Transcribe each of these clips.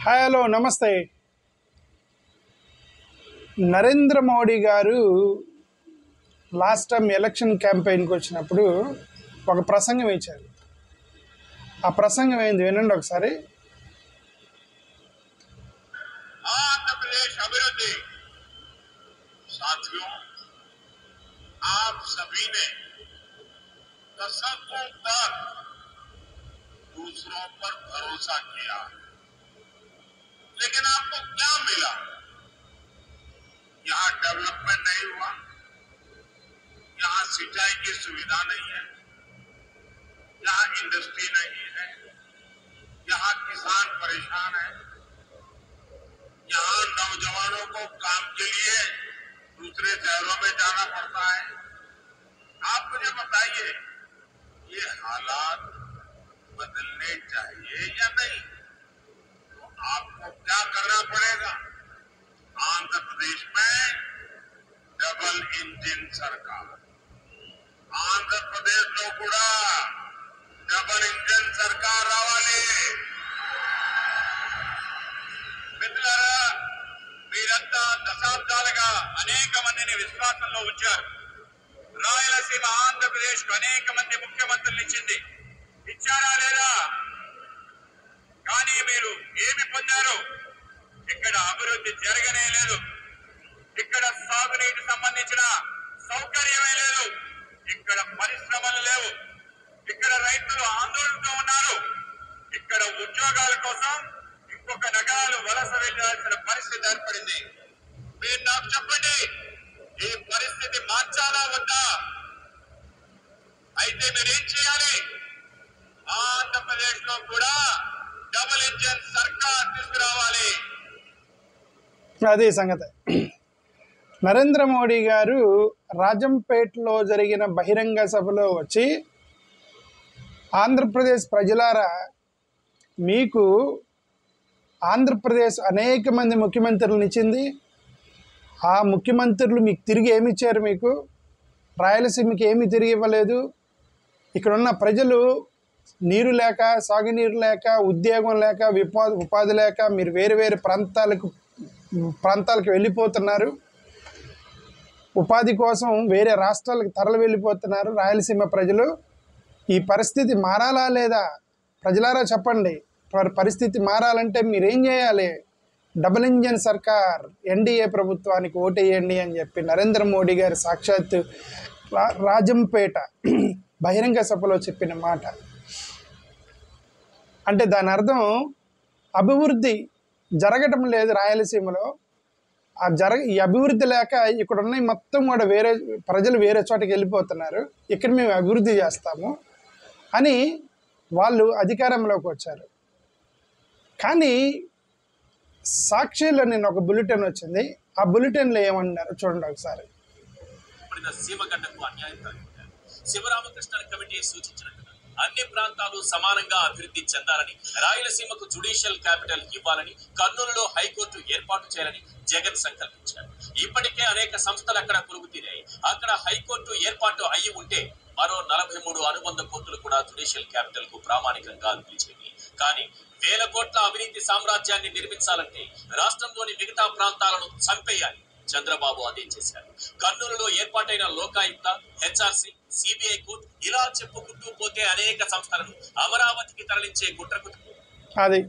Hello నమస్తే. నరేంద్ర మోడీ గారు last time election క్యాంపెయిన్కి వచ్చినప్పుడు ఒక ప్రసంగం ఇచ్చారు. ఆ ప్రసంగం ఏంది వినండి ఒకసారి. आंध्रप्रदेश अभिवृद्धि साथियों, आप सभी ने दशकों तक दूसरों पर भरोसा किया, लेकिन आपको क्या मिला? यहाँ डेवलपमेंट नहीं हुआ, यहाँ सिंचाई की सुविधा नहीं है, यहाँ इंडस्ट्री नहीं है, यहाँ किसान परेशान है, यहाँ नौजवानों को काम के लिए दूसरे शहरों में जाना पड़ता है। आप मुझे बताइए, ये हालात बदलने चाहिए या नहीं? तो आपको क्या करना पड़ेगा? आंध्र प्रदेश में डबल इंजन सरकार, आंध्र प्रदेश లో కూడా డబల్ ఇంజన్ సర్కార్ రావాలి. మిత్రులారా, మీరంతా దశాబ్దాలుగా అనేక మందిని విశ్వాసంలో ఉంచారు. రాయలసీమ ఆంధ్రప్రదేశ్ కు అనేక మంది ముఖ్యమంత్రులు ఇచ్చారా లేదా? కానీ మీరు ఏమి పొందారు? ఇక్కడ అభివృద్ధి జరగనే లేదు, ఇక్కడ సాగునీటి సంబంధించిన సౌకర్యమే లేదు, ఇక్కడ పరిశ్రమలు లేవు, ఇక్కడ రైతులు ఆందోళనతో ఉన్నారు, ఇక్కడ ఉద్యోగాల కోసం ఇంకొక నగరాలు వలస వెళ్లాల్సిన పరిస్థితి ఏర్పడింది. మీరు నాకు చెప్పండి, ఈ పరిస్థితి మార్చాలా వద్దా? అయితే మీరేం చేయాలి? ఆంధ్రప్రదేశ్ లో కూడా డబుల్ ఇంజన్ సర్కార్ తీసుకురావాలి. అదే సంగతి. నరేంద్ర మోడీ గారు రాజంపేటలో జరిగిన బహిరంగ సభలో వచ్చి, ఆంధ్రప్రదేశ్ ప్రజలారా, మీకు ఆంధ్రప్రదేశ్ అనేక మంది ముఖ్యమంత్రులను ఇచ్చింది. ఆ ముఖ్యమంత్రులు మీకు తిరిగి ఏమి ఇచ్చారు? మీకు రాయలసీమకి ఏమీ తిరిగి ఇవ్వలేదు. ఇక్కడున్న ప్రజలు నీరు లేక, సాగునీరు లేక, ఉద్యోగం లేక, ఉపాధి లేక మీరు వేరు వేరు ప్రాంతాలకు వెళ్ళిపోతున్నారు. ఉపాధి కోసం వేరే రాష్ట్రాలకు తరలి వెళ్ళిపోతున్నారు రాయలసీమ ప్రజలు. ఈ పరిస్థితి మారాలా లేదా? ప్రజలారా చెప్పండి. పరిస్థితి మారాలంటే మీరేం చేయాలి? డబుల్ ఇంజన్ సర్కార్, ఎన్డీఏ ప్రభుత్వానికి ఓటేయండి అని చెప్పి నరేంద్ర మోడీ గారు సాక్షాత్తు రాజంపేట బహిరంగ సభలో చెప్పిన మాట. అంటే దాని అర్థం అభివృద్ధి జరగటం లేదు రాయలసీమలో. ఈ అభివృద్ధి లేక ఇక్కడున్న మొత్తం కూడా ప్రజలు వేరే చోటకి వెళ్ళిపోతున్నారు, ఇక్కడ మేము అభివృద్ధి చేస్తాము అని వాళ్ళు అధికారంలోకి వచ్చారు. కానీ సాక్షిలో నేను ఒక బులెటిన్ వచ్చింది. ఆ బులెటిన్లో ఏమన్నారు చూడండి ఒకసారి. సీమగడ్డకు అన్యాయం కలిగింది. శివరామకృష్ణ కమిటీ సూచించినట్టుగా అన్ని ప్రాంతాలు సమానంగా అభివృద్ధి చెందాలని, రాయలసీమకు జ్యుడిషియల్ క్యాపిటల్ ఇవ్వాలని, కర్నూలులో హైకోర్టు ఏర్పాటు చేయాలని జగన్ సంకల్పించారు. ఇప్పటికే అనేక సంస్థలు అక్కడ కొలువు తీరాయి. అక్కడ హైకోర్టు ఏర్పాటు అయ్యి ఉంటే మరో 43 అనుబంధ కోర్టులు కూడా జ్యుడిషియల్ క్యాపిటల్ కు ప్రామాణికంగా నిలిచేవి. కానీ వేల కోట్ల అవినీతి సామ్రాజ్యాన్ని నిర్మించాలంటే రాష్ట్రంలోని మిగతా ప్రాంతాలను చంపేయాలి చంద్రబాబు ఆదేశించారు. కర్నూలులో ఏర్పాటైన లోకాయుక్త, హెచ్ఆర్సీ, సిబిఐ కోర్టు ఇలా చెప్పుకుంటూ పోతే అనేక సంస్థలను అమరావతికి తరలించే కుట్రకు అది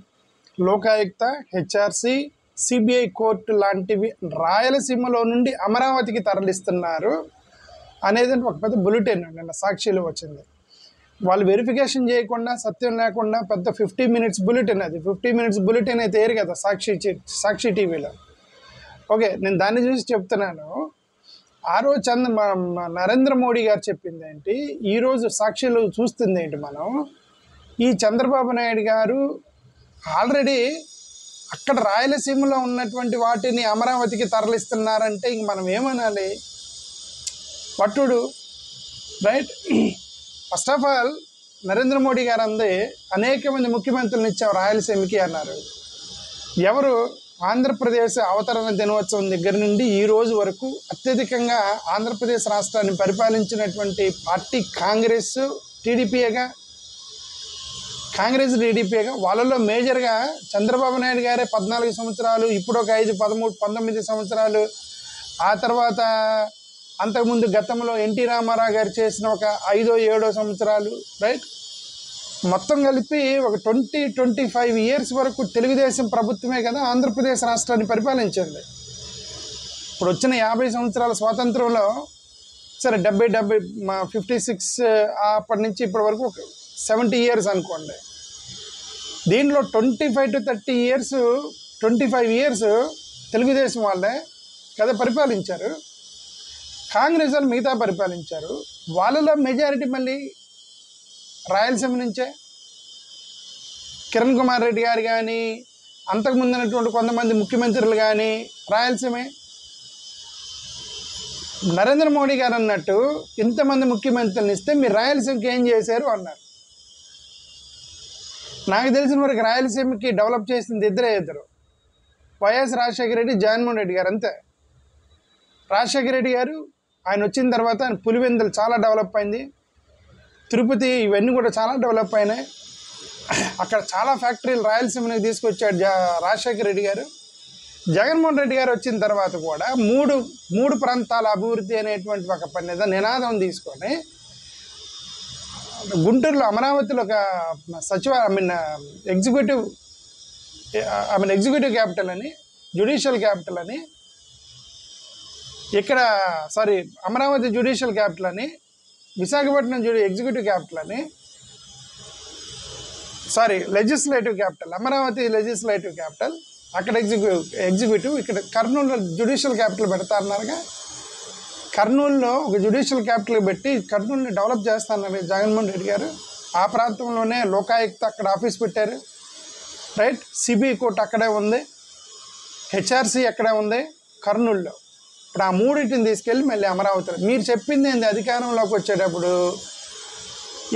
లోకాయుక్త, హెచ్ఆర్సీ, సిబిఐ కోర్టు లాంటివి రాయలసీమలో నుండి అమరావతికి తరలిస్తున్నారు అనేది ఒక పెద్ద బులెటిన్ నిన్న సాక్షిలో వచ్చింది. వాళ్ళు వెరిఫికేషన్ చేయకుండా, సత్యం లేకుండా పెద్ద 50 మినిట్స్ బులెటిన్. అది 50 మినిట్స్ బులెటిన్ అయితే ఏరు కదా సాక్షి టీవీలో. ఓకే, నేను దాన్ని చూసి చెప్తున్నాను. ఆ రోజు నరేంద్ర మోడీ గారు చెప్పింది ఏంటి, ఈరోజు సాక్షిలో చూస్తుంది ఏంటి? మనం ఈ చంద్రబాబు నాయుడు గారు ఆల్రెడీ అక్కడ రాయలసీమలో ఉన్నటువంటి వాటిని అమరావతికి తరలిస్తున్నారంటే ఇంక మనం ఏమనాలి? పట్టుడు right. First of all Narendra Modi గారు అనేక మంది ముఖ్యమంత్రులను ఇచ్చాం రాయలసీమకి అన్నారు. ఎవరు? ఆంధ్రప్రదేశ్ అవతరణ దినోత్సవం దగ్గర నుండి ఈ రోజు వరకు అత్యధికంగా ఆంధ్రప్రదేశ్ రాష్ట్రాన్ని పరిపాలించినటువంటి పార్టీ కాంగ్రెస్, టీడీపీగా. కాంగ్రెస్ టీడీపీగా వాళ్ళలో మేజర్గా చంద్రబాబు నాయుడు గారే 14 సంవత్సరాలు, ఇప్పుడు ఒక 5, 13, 19 సంవత్సరాలు, ఆ తర్వాత అంతకుముందు గతంలో ఎన్టీ రామారావు గారు చేసిన ఒక 5, 7 సంవత్సరాలు, రైట్, మొత్తం కలిపి ఒక 20-25 ఇయర్స్ వరకు తెలుగుదేశం ప్రభుత్వమే కదా ఆంధ్రప్రదేశ్ రాష్ట్రాన్ని పరిపాలించింది. ఇప్పుడు వచ్చిన 50 సంవత్సరాల స్వాతంత్రంలో సరే 56 అప్పటి నుంచి ఇప్పటి వరకు ఒక 70 ఇయర్స్ అనుకోండి. దీనిలో 25-30 ఇయర్స్, 25 ఇయర్స్ తెలుగుదేశం వాళ్ళే కదా పరిపాలించారు. కాంగ్రెస్ వాళ్ళు మిగతా పరిపాలించారు. వాళ్ళలో మెజారిటీ మళ్ళీ రాయలసీమ నుంచే కిరణ్ కుమార్ రెడ్డి గారు కానీ, అంతకుముందు ఉన్నటువంటి కొంతమంది ముఖ్యమంత్రులు కానీ రాయలసీమే. నరేంద్ర మోడీ గారు అన్నట్టు ఇంతమంది ముఖ్యమంత్రులను ఇస్తే మీరు రాయలసీమకి ఏం చేశారు అన్నారు. నాకు తెలిసిన వరకు రాయలసీమకి డెవలప్ చేసింది ఇద్దరు, వైఎస్ రాజశేఖర రెడ్డి, జగన్మోహన్ రెడ్డి గారు, అంతే. రాజశేఖర రెడ్డి గారు ఆయన వచ్చిన తర్వాత ఆయన పులివెందులు చాలా డెవలప్ అయింది, తిరుపతి ఇవన్నీ కూడా చాలా డెవలప్ అయినాయి. అక్కడ చాలా ఫ్యాక్టరీలు రాయలసీమకి తీసుకొచ్చాడు రాజశేఖర రెడ్డి గారు. జగన్మోహన్ రెడ్డి గారు వచ్చిన తర్వాత కూడా మూడు ప్రాంతాల అభివృద్ధి అనేటువంటి ఒక నినాదం తీసుకొని గుంటూరులో అమరావతిలో ఒక ఎగ్జిక్యూటివ్ క్యాపిటల్ అని, జ్యుడిషియల్ క్యాపిటల్ అని, ఇక్కడ అమరావతి జ్యుడిషియల్ క్యాపిటల్ అని, విశాఖపట్నం ఎగ్జిక్యూటివ్ క్యాపిటల్ అని, legislative capital, Amaravati legislative capital, అక్కడ ఎగ్జిక్యూటివ్, ఇక్కడ కర్నూలులో జ్యుడిషియల్ క్యాపిటల్ పెడతారన్నారుగా. కర్నూలులో ఒక జ్యుడిషియల్ క్యాపిటల్ పెట్టి కర్నూలుని డెవలప్ చేస్తారన్నారు జగన్మోహన్ రెడ్డి గారు. ఆ ప్రాంతంలోనే లోకాయుక్త అక్కడ ఆఫీస్ పెట్టారు, రైట్. సిబిఐ కోర్టు అక్కడే ఉంది, హెచ్ఆర్సీ అక్కడే ఉంది కర్నూలులో. ఇప్పుడు ఆ మూడింటిని తీసుకెళ్ళి మళ్ళీ అమరావతిలో. మీరు చెప్పింది ఏంది, అధికారంలోకి వచ్చేటప్పుడు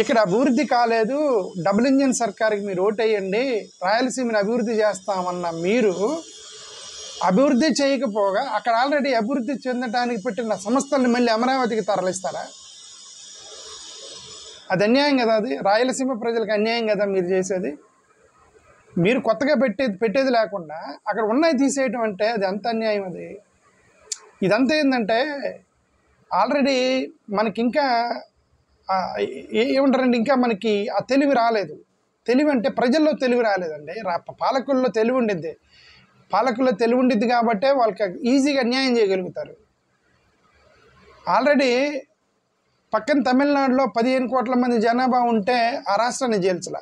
ఇక్కడ అభివృద్ధి కాలేదు, డబుల్ ఇంజిన్ సర్కార్కి మీరు ఓటేయండి, రాయలసీమని అభివృద్ధి చేస్తామన్న మీరు అభివృద్ధి చేయకపోగా అక్కడ ఆల్రెడీ అభివృద్ధి చెందడానికి పెట్టిన సంస్థల్ని మళ్ళీ అమరావతికి తరలిస్తారా? అది అన్యాయం కదా. అది రాయలసీమ ప్రజలకు అన్యాయం కదా మీరు చేసేది. మీరు కొత్తగా పెట్టేది లేకుండా అక్కడ ఉన్నవి తీసేయటం అంటే అది ఎంత అన్యాయం. అది ఇదంతా ఏంటంటే ఆల్రెడీ మనకి ఇంకా ఏమంటారండి, ఇంకా మనకి ఆ తెలివి రాలేదు. తెలివి అంటే ప్రజల్లో తెలివి రాలేదండి. పాలకుల్లో తెలివి ఉండిద్ది. పాలకుల్లో తెలివి ఉండిద్ది కాబట్టే వాళ్ళకి ఈజీగా అన్యాయం చేయగలుగుతారు. ఆల్రెడీ పక్కన తమిళనాడులో 15 కోట్ల మంది జనాభా ఉంటే ఆ రాష్ట్రాన్ని జేల్చలా.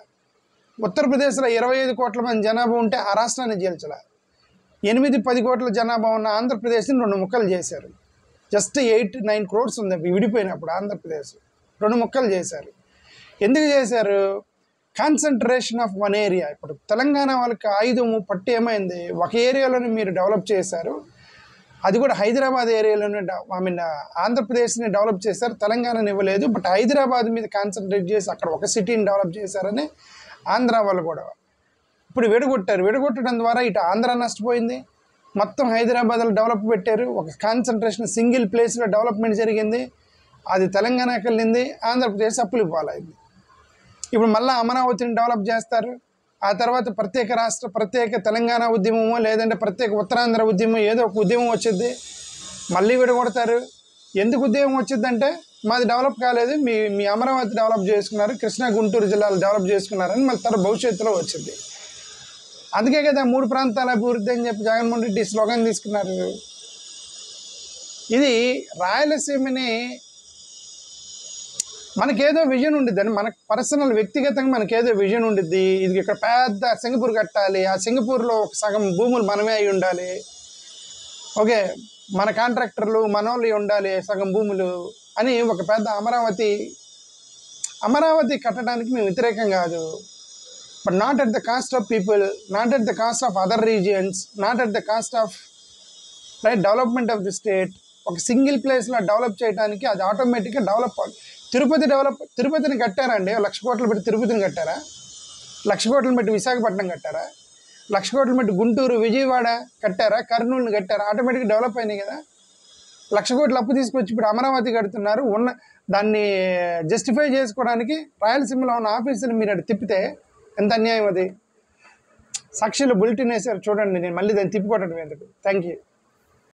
ఉత్తరప్రదేశ్లో 25 కోట్ల మంది జనాభా ఉంటే ఆ రాష్ట్రాన్ని జేల్చలా. 8-10 కోట్ల జనాభా ఉన్న ఆంధ్రప్రదేశ్ని 2 ముక్కలు చేశారు. జస్ట్ 8-9 crores ఉంది విడిపోయినప్పుడు ఆంధ్రప్రదేశ్ 2 ముక్కలు చేశారు. ఎందుకు చేశారు? Concentration of one area. ఇప్పుడు తెలంగాణ వాళ్ళకి ఆయుధము పట్టి ఏమైంది, ఒక ఏరియాలోనే మీరు డెవలప్ చేశారు. అది కూడా హైదరాబాద్ ఏరియాలోనే ఆంధ్రప్రదేశ్ని డెవలప్ చేశారు, తెలంగాణని ఇవ్వలేదు. బట్ హైదరాబాద్ మీద కాన్సన్ట్రేట్ చేసి అక్కడ ఒక సిటీని డెవలప్ చేశారని ఆంధ్ర వాళ్ళు కూడా ఇప్పుడు విడగొట్టారు. విడగొట్టడం ద్వారా ఇటు ఆంధ్ర నష్టపోయింది, మొత్తం హైదరాబాద్లో డెవలప్ పెట్టారు. ఒక కాన్సన్ట్రేషన్ సింగిల్ ప్లేస్లో డెవలప్మెంట్ జరిగింది. అది తెలంగాణకి వెళ్ళింది, ఆంధ్రప్రదేశ్ అప్పులు పాలైంది. ఇప్పుడు మళ్ళీ అమరావతిని డెవలప్ చేస్తారు. ఆ తర్వాత ప్రత్యేక తెలంగాణ ఉద్యమమో లేదంటే ప్రత్యేక ఉత్తరాంధ్ర ఉద్యమం, ఏదో ఒక ఉద్యమం వచ్చింది, మళ్ళీ విడగొడతారు. ఎందుకు ఉద్యమం వచ్చిందంటే మాది డెవలప్ కాలేదు, మీ అమరావతి డెవలప్ చేసుకున్నారు, కృష్ణా గుంటూరు జిల్లాలు డెవలప్ చేసుకున్నారని మళ్ళీ తర్వాత భవిష్యత్తులో వచ్చింది. అందుకే కదా 3 ప్రాంతాల అభివృద్ధి అని చెప్పి జగన్మోహన్ రెడ్డి స్లోగన్ తీసుకున్నారు. ఇది రాయలసీమని మనకేదో విజన్ ఉండిద్దని, మనకు పర్సనల్ వ్యక్తిగతంగా మనకేదో విజన్ ఉండిద్ది. ఇది ఇక్కడ పెద్ద సింగపూర్ కట్టాలి, ఆ సింగపూర్లో ఒక సగం భూములు మనమే అయి ఉండాలి, ఓకే, మన కాంట్రాక్టర్లు మనోళ్ళు ఉండాలి సగం భూములు అని ఒక పెద్ద అమరావతి కట్టడానికి మేము వ్యతిరేకం కాదు. But not at the cost of people, not at the cost of other regions, not at the cost of development of the state. ఒక సింగిల్ ప్లేస్లో డెవలప్ చేయడానికి అది ఆటోమేటిక్గా డెవలప్ అవ్వాలి. తిరుపతిని కట్టారండి, 1,00,000 కోట్లు పెట్టి తిరుపతిని కట్టారా? 1,00,000 కోట్లు పెట్టి విశాఖపట్నం కట్టారా? 1,00,000 కోట్లు పెట్టి గుంటూరు, విజయవాడ కట్టారా? కర్నూలుని కట్టారా? ఆటోమేటిక్గా డెవలప్ అయినాయి కదా. 1,00,000 కోట్లు అప్పు తీసుకొచ్చి ఇప్పుడు అమరావతి కడుతున్నారు. దాన్ని జస్టిఫై చేసుకోవడానికి రాయలసీమలో ఉన్న ఆఫీసులు మీరు అటు తిప్పితే ఎంత అన్యాయం అది. సాక్షిలో బులెటిన్ వేశారు చూడండి, నేను మళ్ళీ దాన్ని తిప్పికొట్టడం ఎందుకు. Thank you.